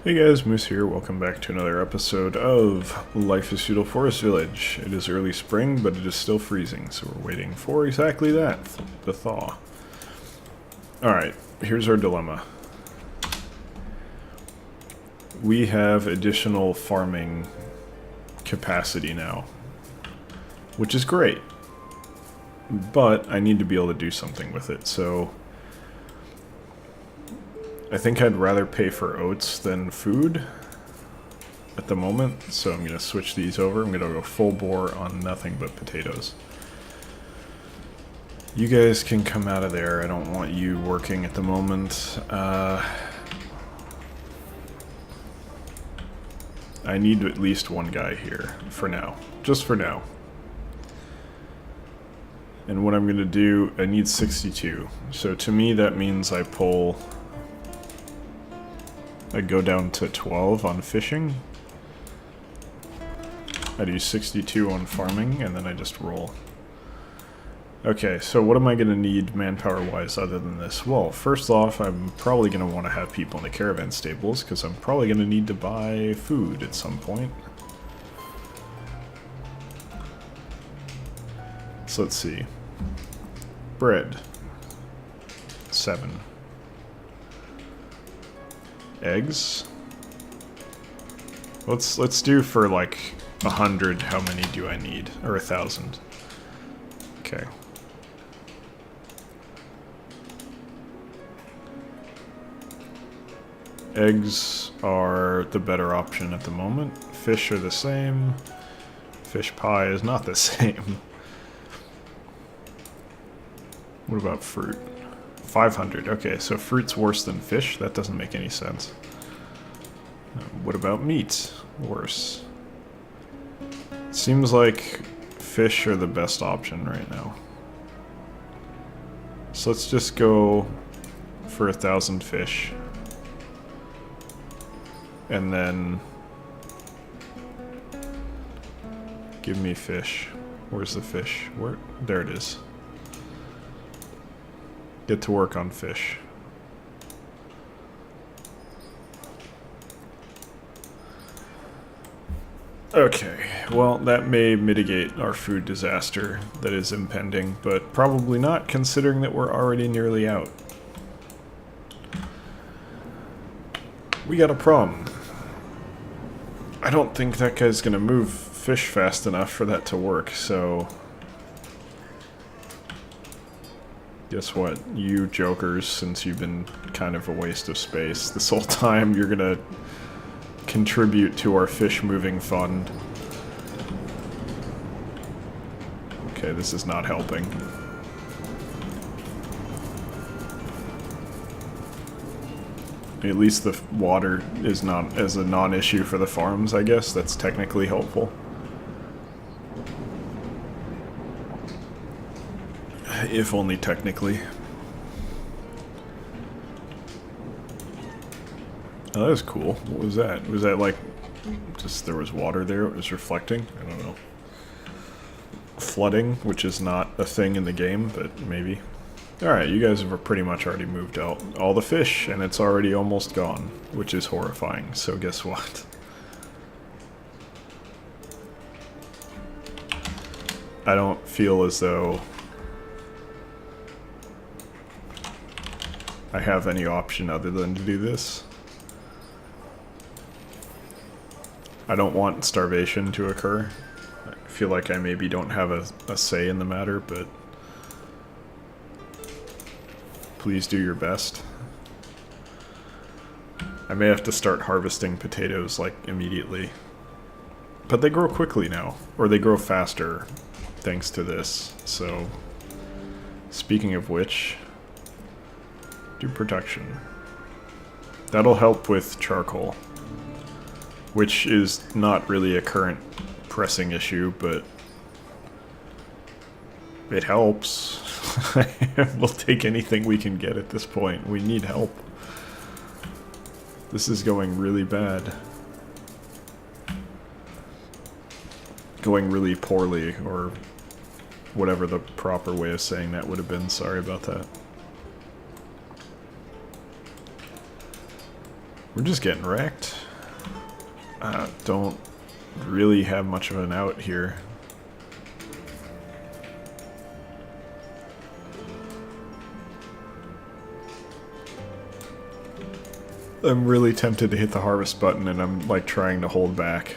Hey guys, Moose here. Welcome back to another episode of Life is Feudal Forest Village. It is early spring, but it is still freezing, so we're waiting for exactly that, the thaw. Alright, here's our dilemma. We have additional farming capacity now, which is great, but I need to be able to do something with it, so I think I'd rather pay for oats than food at the moment, so I'm going to switch these over. I'm going to go full bore on nothing but potatoes. You guys can come out of there. I don't want you working at the moment. I need at least one guy here for now. Just for now. And what I'm going to do, I need 62. So to me that means I go down to 12 on fishing. I do 62 on farming, and then I just roll. Okay, so what am I going to need manpower-wise other than this? Well, first off, I'm probably going to want to have people in the caravan stables, because I'm probably going to need to buy food at some point. So let's see. Bread. 7. Eggs. Let's do for like 100. How many do I need? Or 1,000. Okay. Eggs are the better option at the moment. Fish are the same. Fish pie is not the same. What about fruit? 500. Okay, so fruit's worse than fish? That doesn't make any sense. What about meat? Worse. Seems like fish are the best option right now. So let's just go for 1,000 fish. And then give me fish. Where's the fish? Where? There it is. Get to work on fish. Okay, well that may mitigate our food disaster that is impending, but probably not considering that we're already nearly out. We got a problem. I don't think that guy's gonna move fish fast enough for that to work, so guess what, you jokers, since you've been kind of a waste of space this whole time, you're gonna contribute to our fish moving fund. Okay, this is not helping. At least the water is not as a non-issue for the farms, I guess. That's technically helpful. If only technically. Oh, that was cool. What was that? Was that like just there was water there? It was reflecting? I don't know. Flooding, which is not a thing in the game, but maybe. Alright, you guys have pretty much already moved out all the fish, and it's already almost gone, which is horrifying. So guess what? I don't feel as though I have any option other than to do this. I don't want starvation to occur. I feel like I maybe don't have a say in the matter, but please do your best. I may have to start harvesting potatoes like immediately. But they grow quickly now, or they grow faster thanks to this. So speaking of which, do production. That'll help with charcoal, which is not really a current pressing issue, but it helps. We'll take anything we can get at this point. We need help. This is going really bad. Going really poorly, or whatever the proper way of saying that would have been. Sorry about that. We're just getting wrecked. Don't really have much of an out here. I'm really tempted to hit the harvest button, and I'm like trying to hold back.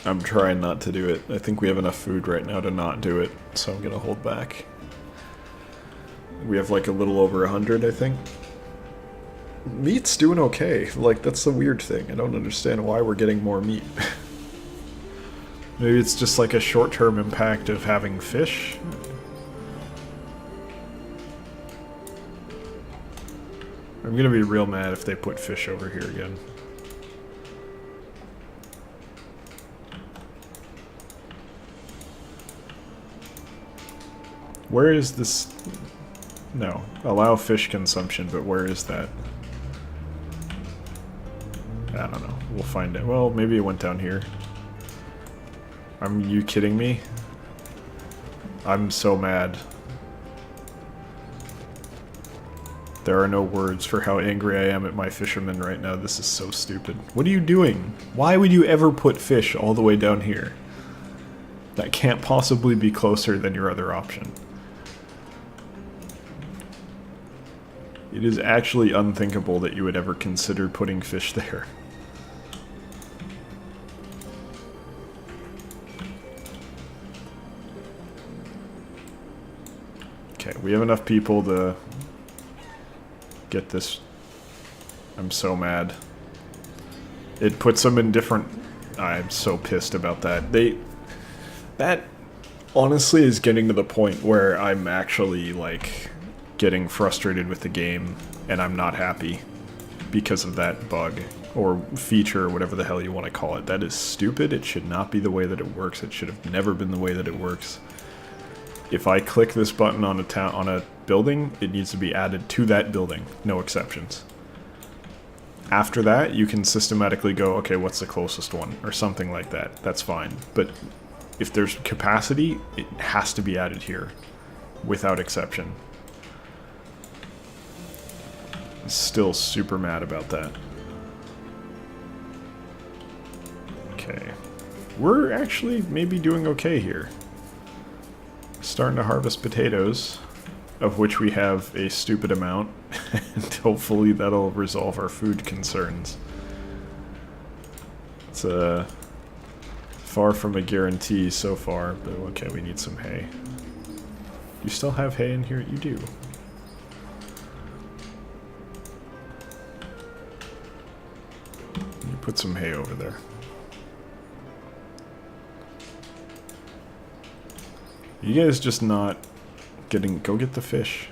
I'm trying not to do it. I think we have enough food right now to not do it, so I'm gonna hold back. We have like a little over 100, I think. Meat's doing okay. Like, that's the weird thing. I don't understand why we're getting more meat. Maybe it's just like a short-term impact of having fish. I'm gonna be real mad if they put fish over here again. Where is this? No. Allow fish consumption, but where is that? I don't know. We'll find it. Well, maybe it went down here. Are you kidding me? I'm so mad. There are no words for how angry I am at my fishermen right now. This is so stupid. What are you doing? Why would you ever put fish all the way down here? That can't possibly be closer than your other option. It is actually unthinkable that you would ever consider putting fish there. Okay, we have enough people to get this. I'm so mad. It puts them in different... I'm so pissed about that. That honestly is getting to the point where I'm actually like getting frustrated with the game, and I'm not happy because of that bug or feature or whatever the hell you want to call it. That is stupid. It should not be the way that it works. It should have never been the way that it works. If I click this button on a building, it needs to be added to that building. No exceptions. After that, you can systematically go, okay, what's the closest one? Or something like that. That's fine. But if there's capacity, it has to be added here. Without exception. I'm still super mad about that. Okay. We're actually maybe doing okay here. Starting to harvest potatoes, of which we have a stupid amount, and hopefully that'll resolve our food concerns. It's far from a guarantee so far, but okay, we need some hay. You still have hay in here? You do. You put some hay over there. You guys just not getting... Go get the fish.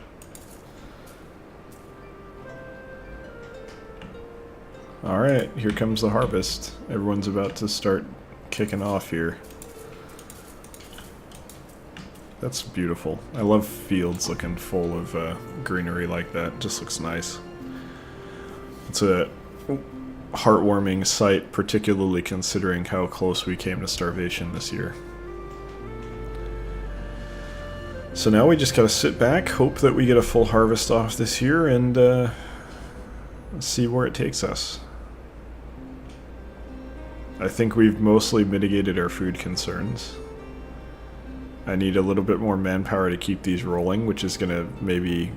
Alright, here comes the harvest. Everyone's about to start kicking off here. That's beautiful. I love fields looking full of greenery like that. Just looks nice. It's a heartwarming sight, particularly considering how close we came to starvation this year. So now we just gotta sit back, hope that we get a full harvest off this year, and see where it takes us. I think we've mostly mitigated our food concerns. I need a little bit more manpower to keep these rolling, which is gonna maybe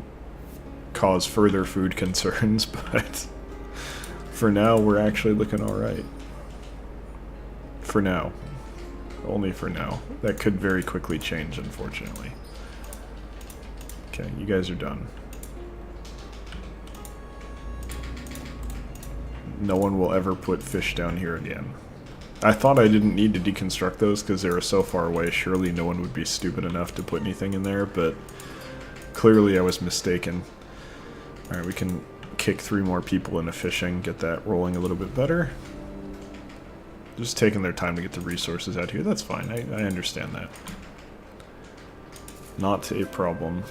cause further food concerns, but for now we're actually looking alright. For now. Only for now. That could very quickly change, unfortunately. Okay, you guys are done. No one will ever put fish down here again. I thought I didn't need to deconstruct those because they were so far away. Surely no one would be stupid enough to put anything in there, but clearly I was mistaken. Alright, we can kick 3 more people into fishing, get that rolling a little bit better. Just taking their time to get the resources out here. That's fine. I understand that. Not a problem.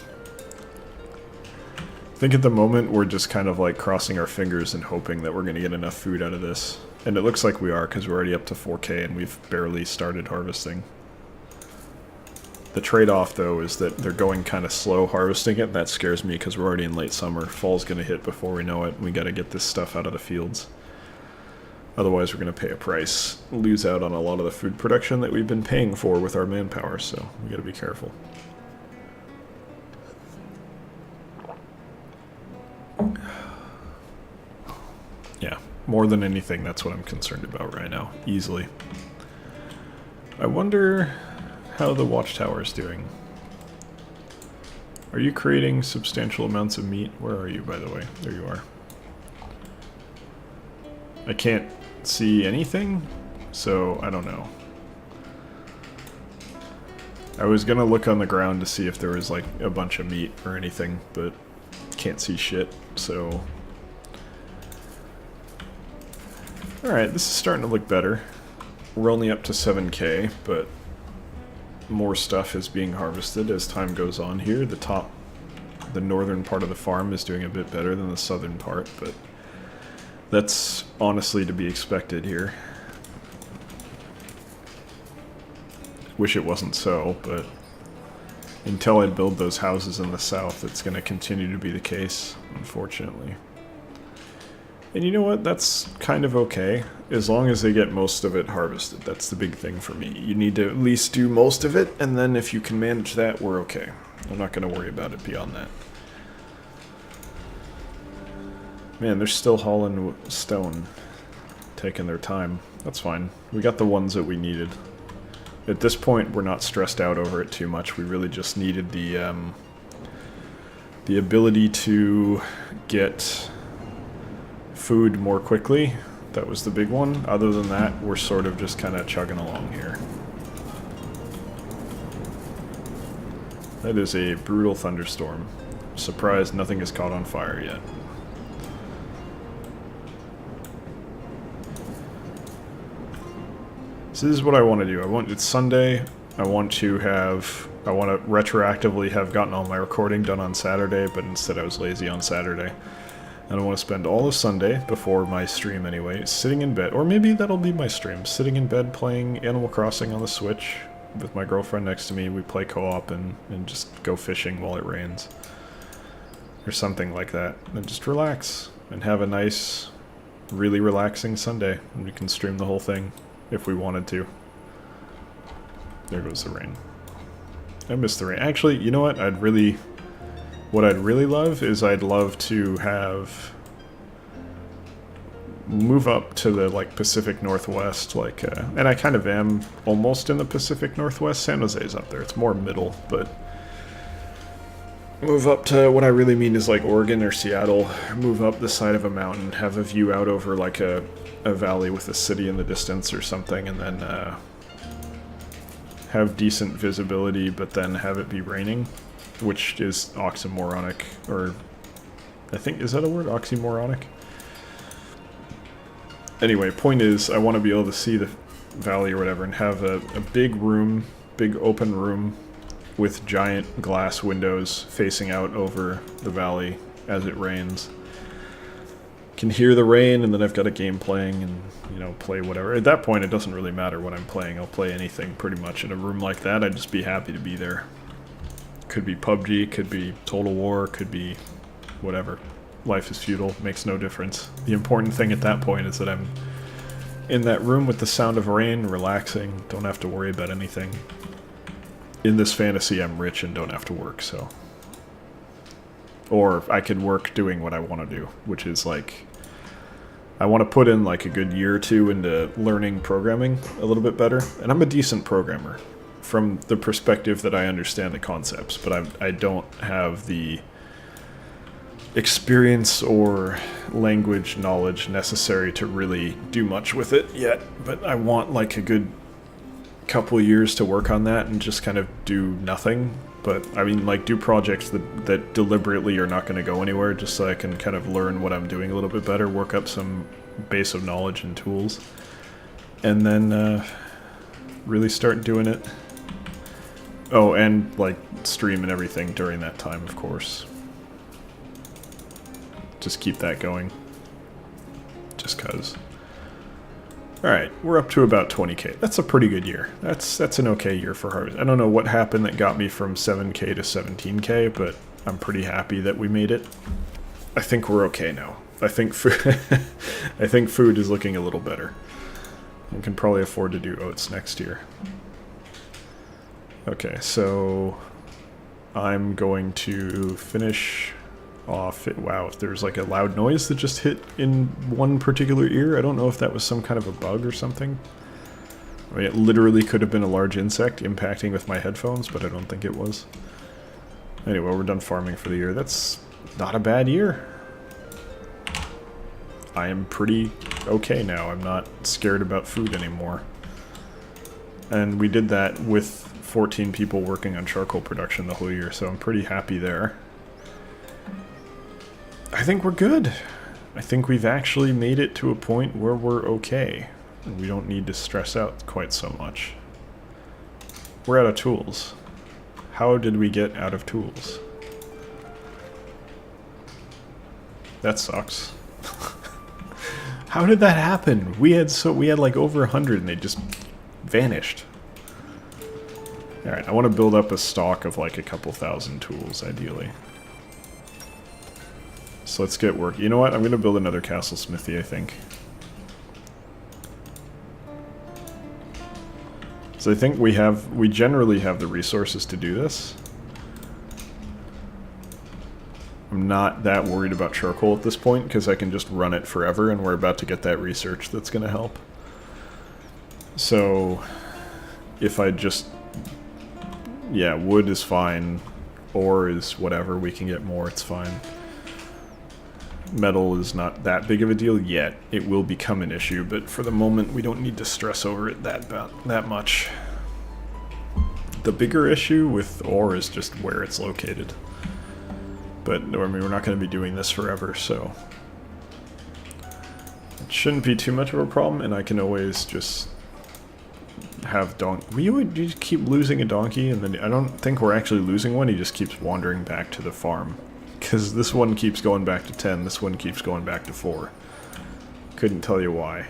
I think at the moment we're just kind of like crossing our fingers and hoping that we're going to get enough food out of this. And it looks like we are, because we're already up to 4K and we've barely started harvesting. The trade-off though is that they're going kind of slow harvesting it. That scares me because we're already in late summer. Fall's going to hit before we know it, and we got to get this stuff out of the fields. Otherwise, we're going to pay a price, lose out on a lot of the food production that we've been paying for with our manpower, so we got to be careful. Yeah, more than anything, that's what I'm concerned about right now, easily. I wonder how the watchtower is doing. Are you creating substantial amounts of meat? Where are you, by the way? There you are. I can't see anything, so I don't know. I was gonna look on the ground to see if there was like a bunch of meat or anything, but can't see shit, so... Alright, this is starting to look better. We're only up to 7k, but more stuff is being harvested as time goes on here. The northern part of the farm is doing a bit better than the southern part, but that's honestly to be expected here. Wish it wasn't so, but until I build those houses in the south, it's going to continue to be the case, unfortunately. And you know what? That's kind of okay, as long as they get most of it harvested. That's the big thing for me. You need to at least do most of it, and then if you can manage that, we're okay. I'm not going to worry about it beyond that. Man, they're still hauling stone, taking their time. That's fine. We got the ones that we needed. At this point, we're not stressed out over it too much. We really just needed the ability to get food more quickly. That was the big one. Other than that, we're sort of just kind of chugging along here. That is a brutal thunderstorm. Surprised nothing is caught on fire yet. So this is what I want to do. It's Sunday. I want to retroactively have gotten all my recording done on Saturday, but instead I was lazy on Saturday. And I want to spend all of Sunday, before my stream anyway, sitting in bed, or maybe that'll be my stream, sitting in bed playing Animal Crossing on the Switch with my girlfriend next to me. We play co-op and just go fishing while it rains. Or something like that. And just relax and have a nice, really relaxing Sunday. And we can stream the whole thing if we wanted to. There goes the rain. I miss the rain. Actually, you know what? What I'd really love is I'd love to move up to the like Pacific Northwest, like, and I kind of am almost in the Pacific Northwest. San Jose's up there. It's more middle, but move up to what I really mean is like Oregon or Seattle. Move up the side of a mountain, have a view out over like a valley with a city in the distance or something, and then have decent visibility, but then have it be raining. Which is oxymoronic, or I think, is that a word? Oxymoronic? Anyway, point is, I want to be able to see the valley or whatever and have a big room, big open room with giant glass windows facing out over the valley as it rains. Can hear the rain, and then I've got a game playing and, you know, play whatever. At that point, it doesn't really matter what I'm playing. I'll play anything pretty much in a room like that. I'd just be happy to be there. Could be PUBG, could be Total War, could be whatever. Life is Feudal, makes no difference. The important thing at that point is that I'm in that room with the sound of rain, relaxing, don't have to worry about anything. In this fantasy, I'm rich and don't have to work, so... Or I could work doing what I want to do, which is like... I want to put in like a good year or two into learning programming a little bit better, and I'm a decent programmer. From the perspective that I understand the concepts, but I don't have the experience or language knowledge necessary to really do much with it yet. But I want like a good couple years to work on that and just kind of do nothing. But I mean, like, do projects that deliberately are not going to go anywhere, just so I can kind of learn what I'm doing a little bit better, work up some base of knowledge and tools, and then really start doing it. Oh, and, like, stream and everything during that time, of course. Just keep that going. Just 'cause. Alright, we're up to about 20k. That's a pretty good year. That's an okay year for Harvest. I don't know what happened that got me from 7k to 17k, but I'm pretty happy that we made it. I think we're okay now. I think I think food is looking a little better. We can probably afford to do oats next year. Okay, so I'm going to finish off it. Wow, there's like a loud noise that just hit in one particular ear. I don't know if that was some kind of a bug or something. I mean, it literally could have been a large insect impacting with my headphones, but I don't think it was. Anyway, we're done farming for the year. That's not a bad year. I am pretty okay now. I'm not scared about food anymore. And we did that with 14 people working on charcoal production the whole year, so I'm pretty happy there. I think we're good. I think we've actually made it to a point where we're okay. And we don't need to stress out quite so much. We're out of tools. How did we get out of tools? That sucks. How did that happen? We had like over 100 and they just vanished. Alright, I want to build up a stock of like a couple thousand tools, ideally. So let's get work. You know what? I'm going to build another castle smithy, I think. So I think we generally have the resources to do this. I'm not that worried about charcoal at this point, because I can just run it forever, and we're about to get that research that's going to help. So, if I just... Yeah, wood is fine. Ore is whatever, we can get more, it's fine. Metal is not that big of a deal yet. It will become an issue, but for the moment we don't need to stress over it that much. The bigger issue with ore is just where it's located. But, I mean, we're not going to be doing this forever, so... It shouldn't be too much of a problem, and I can always just have you just keep losing a donkey, and then I don't think we're actually losing one, he just keeps wandering back to the farm. Because this one keeps going back to 10, this one keeps going back to 4. Couldn't tell you why.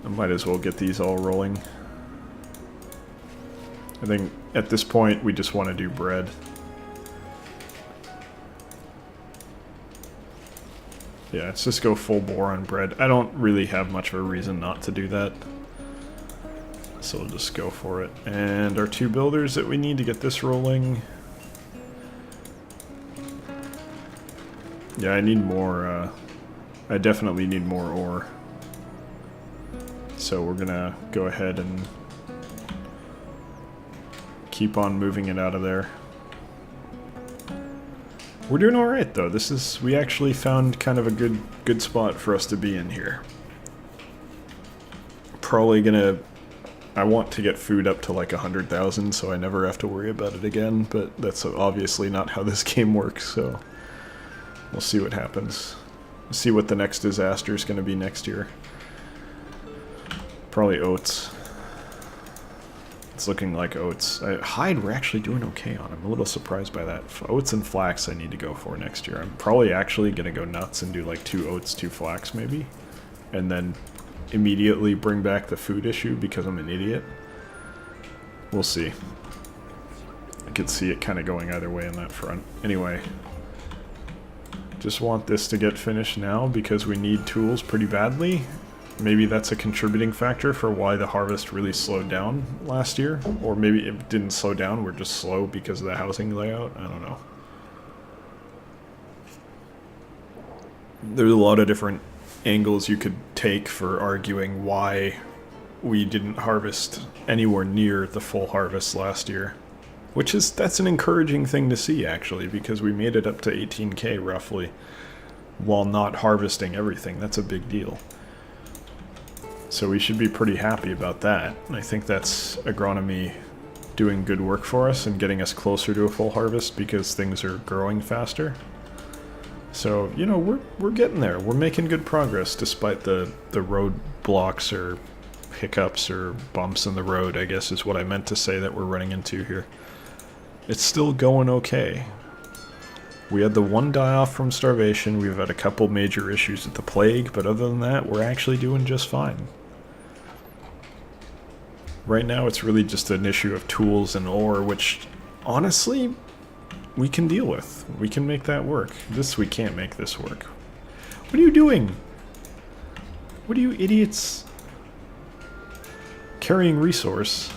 I might as well get these all rolling. I think at this point we just want to do bread. Yeah, let's just go full bore on bread. I don't really have much of a reason not to do that. So we'll just go for it. And our 2 builders that we need to get this rolling. Yeah, I need more, I definitely need more ore. So we're gonna go ahead and keep on moving it out of there. We're doing alright though. We actually found kind of a good spot for us to be in here. Probably gonna, I want to get food up to like 100,000 so I never have to worry about it again, but that's obviously not how this game works, so we'll see what happens. We'll see what the next disaster is going to be next year. Probably oats. It's looking like oats. Hide we're actually doing okay on. I'm a little surprised by that. Oats and flax I need to go for next year. I'm probably actually going to go nuts and do like 2 oats, 2 flax maybe. And then immediately bring back the food issue because I'm an idiot. We'll see. I could see it kind of going either way on that front. Anyway. Just want this to get finished now because we need tools pretty badly. Maybe that's a contributing factor for why the harvest really slowed down last year. Or maybe it didn't slow down, we're just slow because of the housing layout. I don't know. There's a lot of different angles you could take for arguing why we didn't harvest anywhere near the full harvest last year. That's an encouraging thing to see actually, because we made it up to 18k roughly while not harvesting everything. That's a big deal. So we should be pretty happy about that. I think that's agronomy doing good work for us and getting us closer to a full harvest because things are growing faster. So, you know, we're getting there. We're making good progress despite the road blocks or hiccups or bumps in the road, I guess is what I meant to say that we're running into here. It's still going okay. We had the one die-off from starvation, we've had a couple major issues with the plague, but other than that, we're actually doing just fine. Right now it's really just an issue of tools and ore, which honestly we can deal with. We can make that work. This, we can't make this work. What are you doing? What are you idiots? Carrying resource.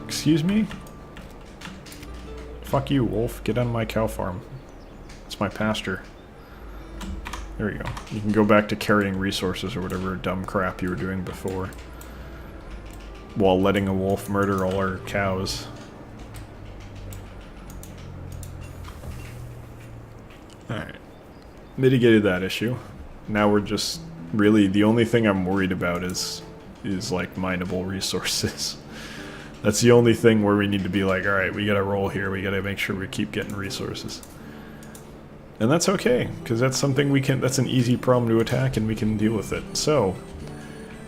Excuse me? Fuck you, wolf. Get on my cow farm. It's my pasture. There you go. You can go back to carrying resources or whatever dumb crap you were doing before. While letting a wolf murder all our cows. Alright. Mitigated that issue. Now we're just... Really, the only thing I'm worried about is like, mineable resources. That's the only thing where we need to be like, alright, we gotta roll here, we gotta make sure we keep getting resources. And that's okay, because that's something we can, that's an easy problem to attack and we can deal with it. So,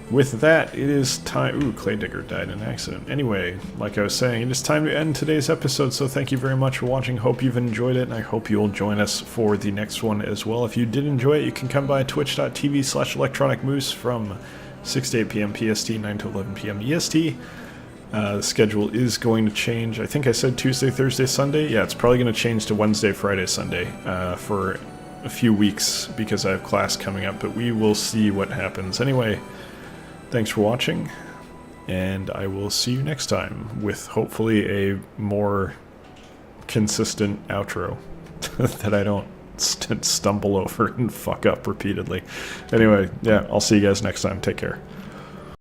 with that, it is time, ooh, Clay Digger died in an accident. Anyway, like I was saying, it is time to end today's episode, so thank you very much for watching, hope you've enjoyed it, and I hope you'll join us for the next one as well. If you did enjoy it, you can come by twitch.tv/electronicmoose from 6 to 8 p.m. PST, 9 to 11 p.m. EST. The schedule is going to change. I think I said Tuesday, Thursday, Sunday. Yeah, it's probably going to change to Wednesday, Friday, Sunday for a few weeks because I have class coming up, but we will see what happens. Anyway, thanks for watching, and I will see you next time with hopefully a more consistent outro that I don't stumble over and fuck up repeatedly. Anyway, yeah, I'll see you guys next time. Take care.